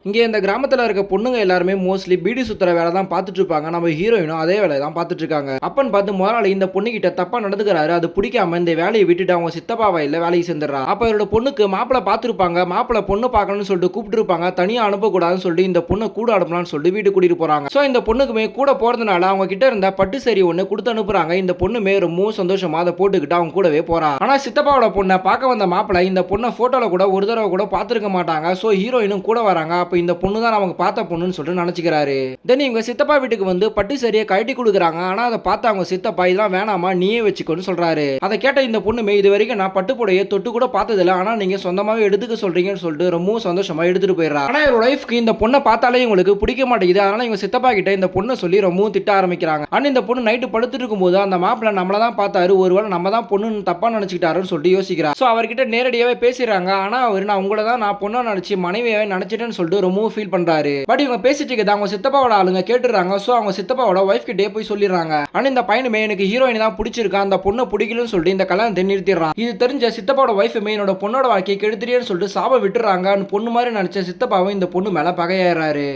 இங்க இந்த கிராமத்துல இருக்க பொண்ணுங்க எல்லாருமே மோஸ்ட்லி பீடி சுத்துற வேலை தான் பார்த்துட்டு இருப்பாங்க. நம்ம ஹீரோயினும் அதே வேலைய தான் பார்த்துட்டு இருக்காங்க. அப்பன்னு பார்த்து முதலாளி இந்த பொண்ணுகிட்ட தப்பா நடந்துக்கிறாரு. அது பிடிக்காம இந்த வேலையை விட்டுட்டு அவங்க சித்தப்பா வயல்ல வேலைக்கு சேர்ந்துடுறா. அப்ப இவரோட பொண்ணுக்கு மாப்பிளை பார்த்துருப்பாங்க. மாப்பிளை பொண்ணு பார்க்கணும்னு சொல்லிட்டு கூப்பிட்டுருப்பாங்க. தனியா அனுப்பக்கூடாதுன்னு சொல்லிட்டு இந்த பொண்ணை கூட அனுப்பலாம்னு சொல்லிட்டு வீட்டுக்கு கூட்டிட்டு போறாங்க. ஸோ இந்த பொண்ணுக்குமே கூட போறதுனால அவங்க கிட்ட இருந்த பட்டு சரி ஒண்ணு கொடுத்து அனுப்புறாங்க. இந்த பொண்ணுமே ரொம்ப சந்தோஷமா அதை போட்டுக்கிட்டு அவங்க கூடவே போறா. ஆனா சித்தப்பாவோட பொண்ணை பார்க்க வந்த மாப்பிளை இந்த பொண்ணை போட்டோல கூட ஒரு தடவை கூட பார்த்திருக்க மாட்டாங்க. ஸோ ஹீரோயினும் கூட வராங்க. அப்ப இந்த பொண்ணு தான் அவங்க பார்த்த பொண்ணுன்னு சொல்லிட்டு நினைச்சுக்கிறாரு. தென் இவங்க சித்தப்பா வீட்டுக்கு வந்து பட்டு சரியை கழட்டி கொடுக்குறாங்க. ஆனா அதை பார்த்து அவங்க சித்தப்பா இதெல்லாம் வேணாமா நீயே வச்சுக்கோன்னு சொல்றாரு. அதை கேட்ட இந்த பொண்ணுமே இது வரைக்கும் நான் பட்டு புடையை தொட்டு கூட பார்த்ததில்ல. ஆனா நீங்க சொந்தமாவே எடுத்துக்க சொல்றீங்கன்னு சொல்லிட்டு ரொம்பவும் சந்தோஷமா எடுத்துட்டு போயிடுறா. ஆனா இவரோட லைஃப்க்கு இந்த பொண்ணை பார்த்தாலே இவங்களுக்கு பிடிக்க மாட்டேங்குது. அதனால இவங்க சித்தப்பா கிட்ட இந்த பொண்ணை சொல்லி ரொம்பவும் திட்ட ஆரம்பிக்கிறாங்க. ஆனா இந்த பொண்ணு நைட்டு படுத்துட்டு இருக்கும்போது அந்த மாப்பிள்ள நம்மள தான் பார்த்தாரு, ஒருவேளை நம்ம தான் பொண்ணுன்னு தப்பா நினைச்சுக்கிட்டாருன்னு சொல்லிட்டு யோசிக்கிறா. சோ அவர்கிட்ட நேரடியாவே பேசிடுறாங்க. ஆனா அவர் நான் உங்களை தான் நான் பொண்ணா நினைச்சு மனைவியாவே நினைச்சிட்டேன்னு சொல்லிட்டு ரொம்பவும் ஃபீல் பண்றாரு. பட் இவங்க பேசிட்டு இருக்கத அவங்க சித்தப்பாவோட ஆளுங்க கேட்டுறாங்க. சோ அவங்க சித்தப்பாவோட வைஃப் கிட்டே போய் சொல்லிடுறாங்க. ஆனா இந்த பையனுமே எனக்கு ஹீரோயின் தான் பிடிச்சிருக்கா, அந்த பொண்ணை பிடிக்கலன்னு சொல்லிட்டு இந்த கல்யாணத்தை நிறுத்திடுறான். இது தெரிஞ்ச சித்தப்பாவோட வைஃபுமே என்னோட பொண்ணோட வாழ்க்கையை கெடுத்துறியன்னு சொல்லிட்டு சாப விட்டுறாங்க. பொண்ணு மாதிரி நினைச்ச சித்தப்பாவும் இந்த பொண்ணு மேல பகையாறாரு.